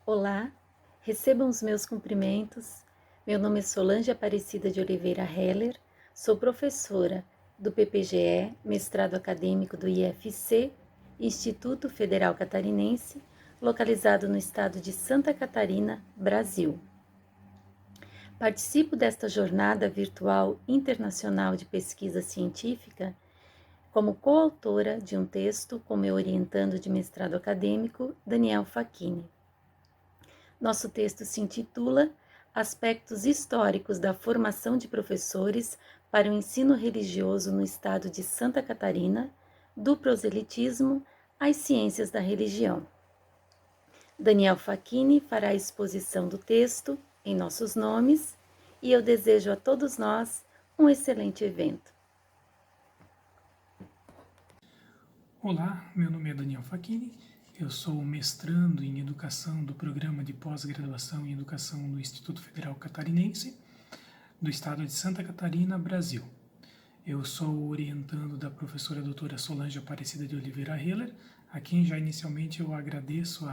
Olá, recebam os meus cumprimentos. Meu nome é Solange Aparecida de Oliveira Heller, sou professora do PPGE, mestrado acadêmico do IFC, Instituto Federal Catarinense, localizado no estado de Santa Catarina, Brasil. Participo desta jornada virtual internacional de pesquisa científica como coautora de um texto com meu orientando de mestrado acadêmico, Daniel Facchini. Nosso texto se intitula Aspectos históricos da formação de professores para o ensino religioso no estado de Santa Catarina, do proselitismo às ciências da religião. Daniel Facchini fará a exposição do texto em nossos nomes e eu desejo a todos nós um excelente evento. Olá, meu nome é Daniel Facchini, eu sou mestrando em Educação do Programa de Pós-Graduação em Educação no Instituto Federal Catarinense, do estado de Santa Catarina, Brasil. Eu sou orientando da professora doutora Solange Aparecida de Oliveira Heller, a quem já inicialmente eu agradeço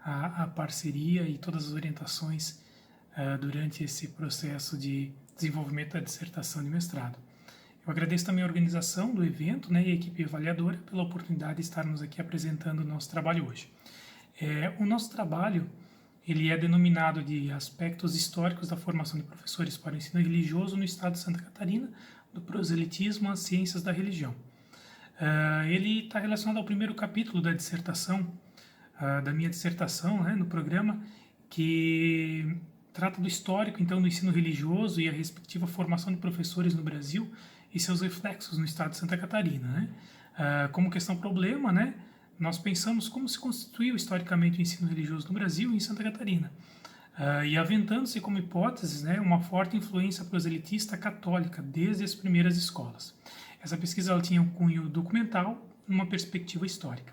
a parceria e todas as orientações durante esse processo de desenvolvimento da dissertação de mestrado. Eu agradeço também a organização do evento, e a equipe avaliadora pela oportunidade de estarmos aqui apresentando o nosso trabalho hoje. O nosso trabalho ele é denominado de Aspectos Históricos da Formação de Professores para o Ensino Religioso no Estado de Santa Catarina, do proselitismo às ciências da religião. Ele está relacionado ao primeiro capítulo da dissertação, da minha dissertação, no programa, que trata do histórico, então, do ensino religioso e a respectiva formação de professores no Brasil e seus reflexos no estado de Santa Catarina. Como questão-problema, nós pensamos como se constituiu historicamente o ensino religioso no Brasil e em Santa Catarina, e aventando-se como hipóteses uma forte influência proselitista católica desde as primeiras escolas. Essa pesquisa ela tinha um cunho documental numa perspectiva histórica.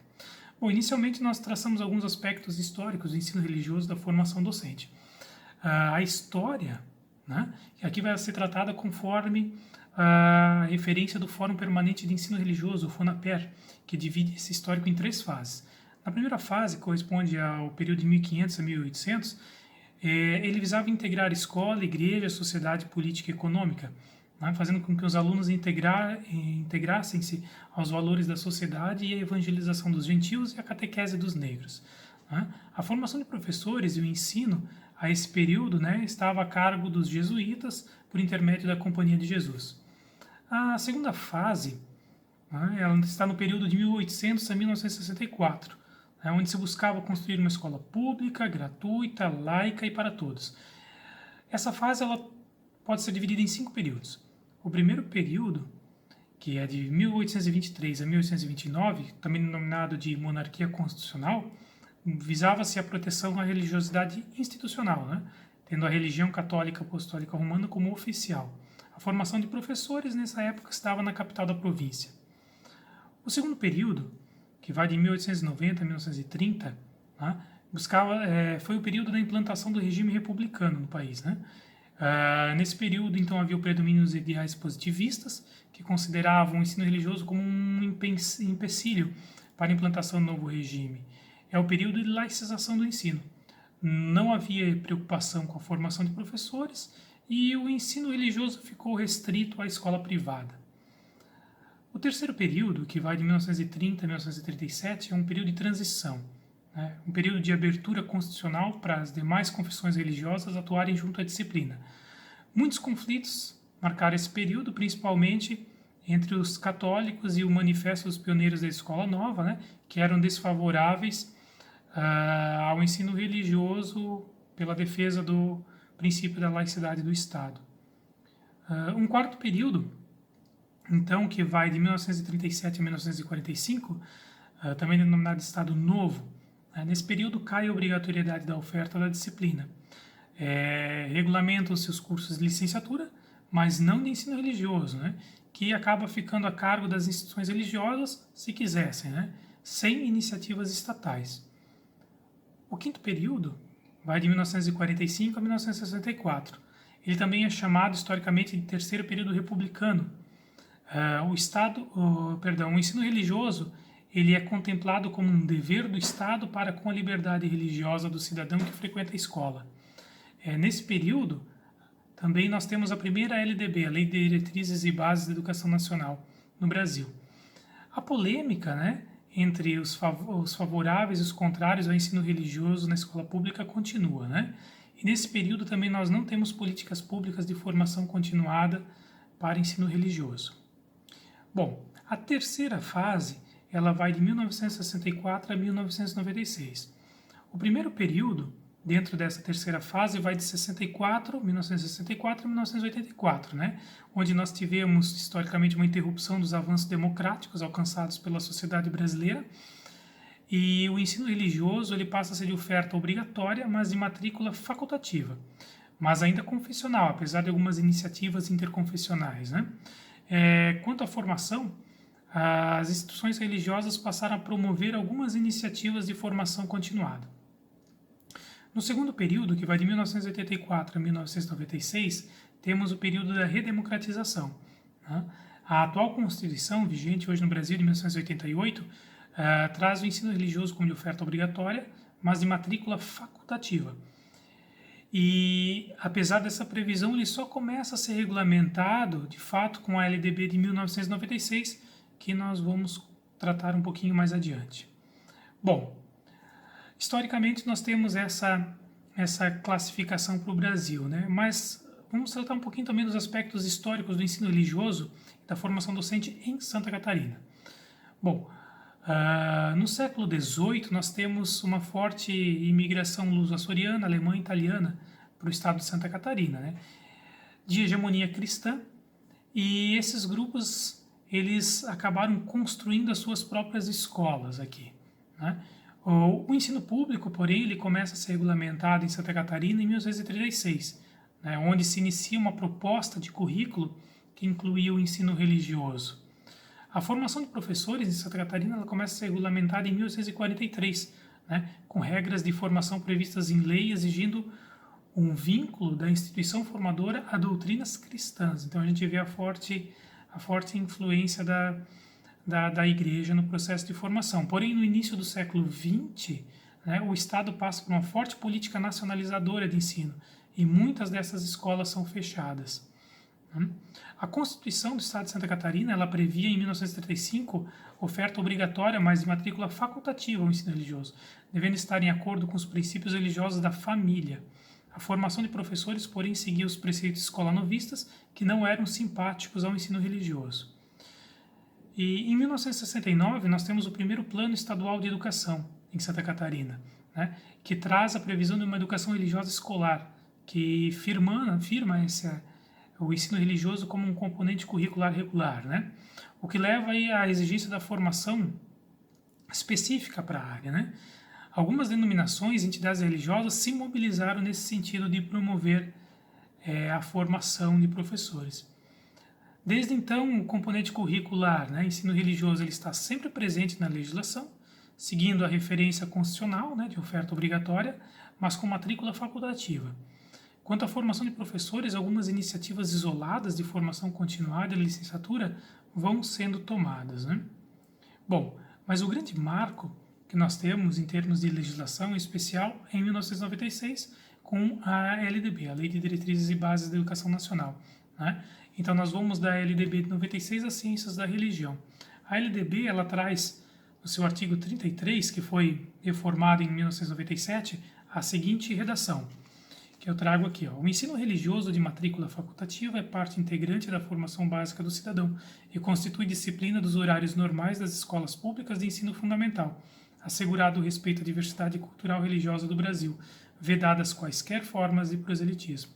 Bom, inicialmente nós traçamos alguns aspectos históricos do ensino religioso da formação docente. A história, que aqui vai ser tratada conforme a referência do Fórum Permanente de Ensino Religioso, o FONAPER, que divide esse histórico em 3 fases. Na primeira fase, que corresponde ao período de 1500 a 1800, ele visava integrar escola, igreja, sociedade política e econômica, fazendo com que os alunos integrassem-se aos valores da sociedade e a evangelização dos gentios e a catequese dos negros. A formação de professores e o ensino a esse período estava a cargo dos jesuítas por intermédio da Companhia de Jesus. A segunda fase ela está no período de 1800 a 1964, onde se buscava construir uma escola pública, gratuita, laica e para todos. Essa fase ela pode ser dividida em 5 períodos. O primeiro período, que é de 1823 a 1829, também denominado de monarquia constitucional, visava-se a proteção à religiosidade institucional, tendo a religião católica apostólica romana como oficial. A formação de professores nessa época estava na capital da província. O segundo período, que vai de 1890 a 1930, foi o período da implantação do regime republicano no país. Nesse período, então, havia o predomínio dos ideais positivistas, que consideravam o ensino religioso como um empecilho para a implantação do novo regime. É o período de laicização do ensino. Não havia preocupação com a formação de professores e o ensino religioso ficou restrito à escola privada. O terceiro período, que vai de 1930 a 1937, é um período de transição, um período de abertura constitucional para as demais confissões religiosas atuarem junto à disciplina. Muitos conflitos marcaram esse período, principalmente entre os católicos e o Manifesto dos Pioneiros da Escola Nova, que eram desfavoráveis ao ensino religioso pela defesa do princípio da laicidade do Estado. Um quarto período, então, que vai de 1937 a 1945, também denominado Estado Novo. Nesse período cai a obrigatoriedade da oferta da disciplina. Regulamentam-se os cursos de licenciatura, mas não de ensino religioso, que acaba ficando a cargo das instituições religiosas, se quisessem, sem iniciativas estatais. O quinto período vai de 1945 a 1964. Ele também é chamado historicamente de terceiro período republicano. O ensino religioso ele é contemplado como um dever do Estado para com a liberdade religiosa do cidadão que frequenta a escola. Nesse período, também nós temos a primeira LDB, a Lei de Diretrizes e Bases da Educação Nacional, no Brasil. A polêmica, né, entre os favoráveis e os contrários ao ensino religioso na escola pública continua, né? E nesse período também nós não temos políticas públicas de formação continuada para ensino religioso. Bom, a terceira fase, ela vai de 1964 a 1996. O primeiro período, dentro dessa terceira fase, vai de 1964 a 1984, né? Onde nós tivemos, historicamente, uma interrupção dos avanços democráticos alcançados pela sociedade brasileira. E o ensino religioso ele passa a ser de oferta obrigatória, mas de matrícula facultativa, mas ainda confessional, apesar de algumas iniciativas interconfessionais, né? Quanto à formação, as instituições religiosas passaram a promover algumas iniciativas de formação continuada. No segundo período, que vai de 1984 a 1996, temos o período da redemocratização, né? A atual Constituição, vigente hoje no Brasil, de 1988, traz o ensino religioso como de oferta obrigatória, mas de matrícula facultativa. E, apesar dessa previsão, ele só começa a ser regulamentado, de fato, com a LDB de 1996, que nós vamos tratar um pouquinho mais adiante. Bom, historicamente nós temos essa classificação para o Brasil, né? Mas vamos tratar um pouquinho também dos aspectos históricos do ensino religioso e da formação docente em Santa Catarina. Bom, no século XVIII nós temos uma forte imigração luso-açoriana, alemã e italiana para o estado de Santa Catarina, né? De hegemonia cristã, e esses grupos eles acabaram construindo as suas próprias escolas aqui, né? O ensino público, porém, ele começa a ser regulamentado em Santa Catarina em 1936, né, onde se inicia uma proposta de currículo que incluía o ensino religioso. A formação de professores em Santa Catarina ela começa a ser regulamentada em 1943, né, com regras de formação previstas em lei exigindo um vínculo da instituição formadora a doutrinas cristãs. Então a gente vê a forte influência da igreja no processo de formação. Porém, no início do século XX, né, o Estado passa por uma forte política nacionalizadora de ensino e muitas dessas escolas são fechadas. A Constituição do Estado de Santa Catarina ela previa em 1935 oferta obrigatória, mas de matrícula facultativa ao ensino religioso, devendo estar em acordo com os princípios religiosos da família. A formação de professores, porém, seguia os preceitos escolanovistas que não eram simpáticos ao ensino religioso. E em 1969 nós temos o primeiro Plano Estadual de Educação em Santa Catarina, né, que traz a previsão de uma educação religiosa escolar, que firma o ensino religioso como um componente curricular regular, né, o que leva aí à exigência da formação específica para a área, né. Algumas denominações e entidades religiosas se mobilizaram nesse sentido de promover a formação de professores. Desde então, o componente curricular, né, ensino religioso, ele está sempre presente na legislação, seguindo a referência constitucional, né, de oferta obrigatória, mas com matrícula facultativa. Quanto à formação de professores, algumas iniciativas isoladas de formação continuada e licenciatura vão sendo tomadas, né? Bom, mas o grande marco que nós temos em termos de legislação, em especial, é em 1996, com a LDB, a Lei de Diretrizes e Bases da Educação Nacional, né? Então, nós vamos da LDB de 96 às Ciências da Religião. A LDB, ela traz, no seu artigo 33, que foi reformado em 1997, a seguinte redação, que eu trago aqui. O ensino religioso de matrícula facultativa é parte integrante da formação básica do cidadão e constitui disciplina dos horários normais das escolas públicas de ensino fundamental, assegurado o respeito à diversidade cultural e religiosa do Brasil, vedadas quaisquer formas de proselitismo.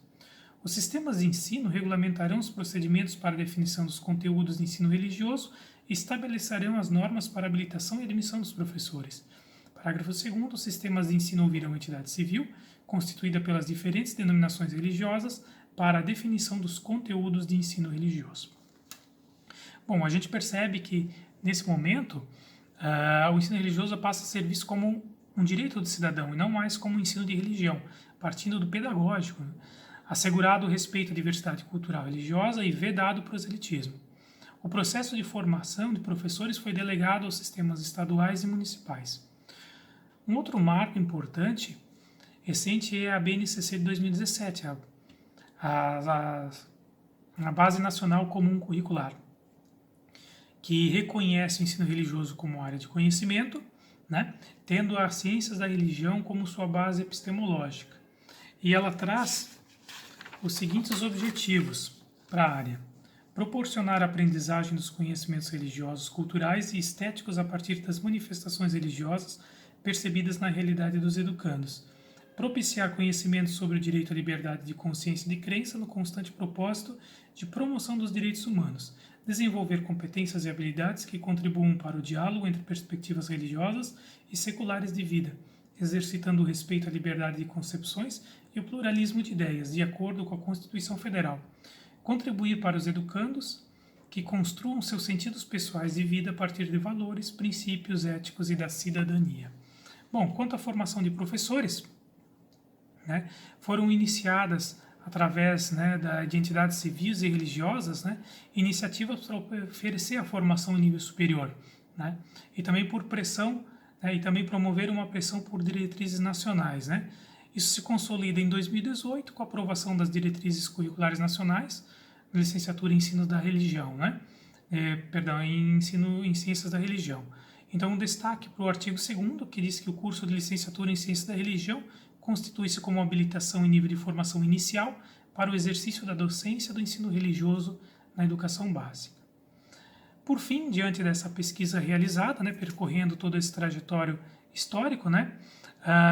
Os sistemas de ensino regulamentarão os procedimentos para a definição dos conteúdos de ensino religioso e estabelecerão as normas para a habilitação e admissão dos professores. Parágrafo 2º. Os sistemas de ensino ouvirão a entidade civil, constituída pelas diferentes denominações religiosas, para a definição dos conteúdos de ensino religioso. Bom, a gente percebe que, nesse momento, o ensino religioso passa a ser visto como um direito do cidadão e não mais como um ensino de religião, partindo do pedagógico, né? Assegurado o respeito à diversidade cultural e religiosa e vedado o proselitismo. o processo de formação de professores foi delegado aos sistemas estaduais e municipais. Um outro marco importante recente é a BNCC de 2017, a Base Nacional Comum Curricular, que reconhece o ensino religioso como área de conhecimento, né, tendo as ciências da religião como sua base epistemológica. E ela traz os seguintes objetivos para a área: proporcionar a aprendizagem dos conhecimentos religiosos, culturais e estéticos a partir das manifestações religiosas percebidas na realidade dos educandos, propiciar conhecimento sobre o direito à liberdade de consciência e de crença no constante propósito de promoção dos direitos humanos, desenvolver competências e habilidades que contribuam para o diálogo entre perspectivas religiosas e seculares de vida, exercitando o respeito à liberdade de concepções e o pluralismo de ideias, de acordo com a Constituição Federal, contribuir para os educandos que construam seus sentidos pessoais de vida a partir de valores, princípios éticos e da cidadania. Bom, quanto à formação de professores, né, foram iniciadas através, né, de entidades civis e religiosas, né, iniciativas para oferecer a formação em nível superior, né, e também por pressão, né, e também promover uma pressão por diretrizes nacionais, né. Isso se consolida em 2018 com a aprovação das diretrizes curriculares nacionais, licenciatura em ensino da religião, né, em ensino em ciências da religião. Então, um destaque para o artigo 2º, que diz que o curso de licenciatura em ciências da religião constitui-se como habilitação em nível de formação inicial para o exercício da docência do ensino religioso na educação básica. Por fim, diante dessa pesquisa realizada, né, percorrendo todo esse trajetório histórico, né,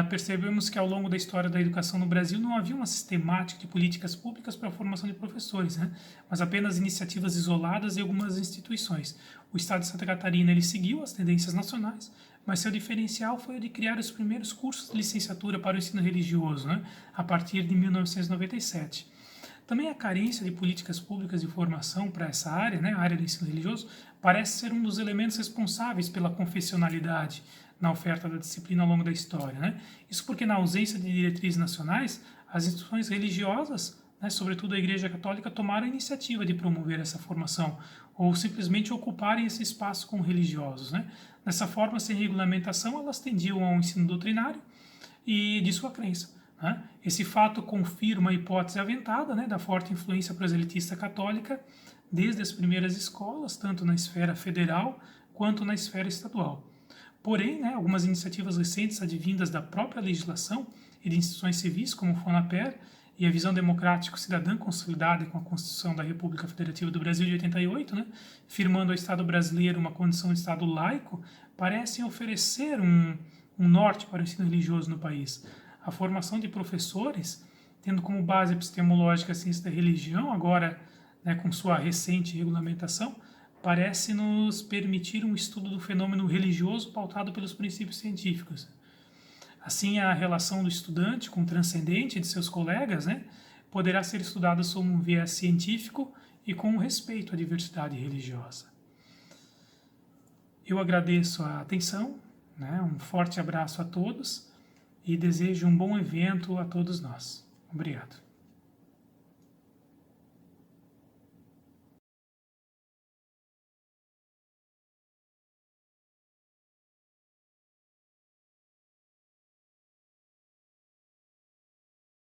percebemos que ao longo da história da educação no Brasil não havia uma sistemática de políticas públicas para a formação de professores, né, mas apenas iniciativas isoladas em algumas instituições. O Estado de Santa Catarina ele seguiu as tendências nacionais, mas seu diferencial foi o de criar os primeiros cursos de licenciatura para o ensino religioso, né, a partir de 1997. Também a carência de políticas públicas de formação para essa área, né, a área do ensino religioso, parece ser um dos elementos responsáveis pela confessionalidade na oferta da disciplina ao longo da história, né? Isso porque, na ausência de diretrizes nacionais, as instituições religiosas, né, sobretudo a Igreja Católica, tomaram a iniciativa de promover essa formação ou simplesmente ocuparem esse espaço com religiosos, né? Dessa forma, sem regulamentação, elas tendiam ao ensino doutrinário e de sua crença, né? Esse fato confirma a hipótese aventada, né, da forte influência proselitista católica desde as primeiras escolas, tanto na esfera federal quanto na esfera estadual. Porém, né, algumas iniciativas recentes advindas da própria legislação e de instituições civis, como o FONAPER, e a visão democrático-cidadã consolidada com a Constituição da República Federativa do Brasil de 88, né, firmando ao Estado brasileiro uma condição de Estado laico, parecem oferecer um norte para o ensino religioso no país. A formação de professores, tendo como base epistemológica a ciência da religião, agora, né, com sua recente regulamentação, parece nos permitir um estudo do fenômeno religioso pautado pelos princípios científicos. Assim, a relação do estudante com o transcendente de seus colegas, né, poderá ser estudada sob um viés científico e com respeito à diversidade religiosa. Eu agradeço a atenção, né, um forte abraço a todos e desejo um bom evento a todos nós. Obrigado.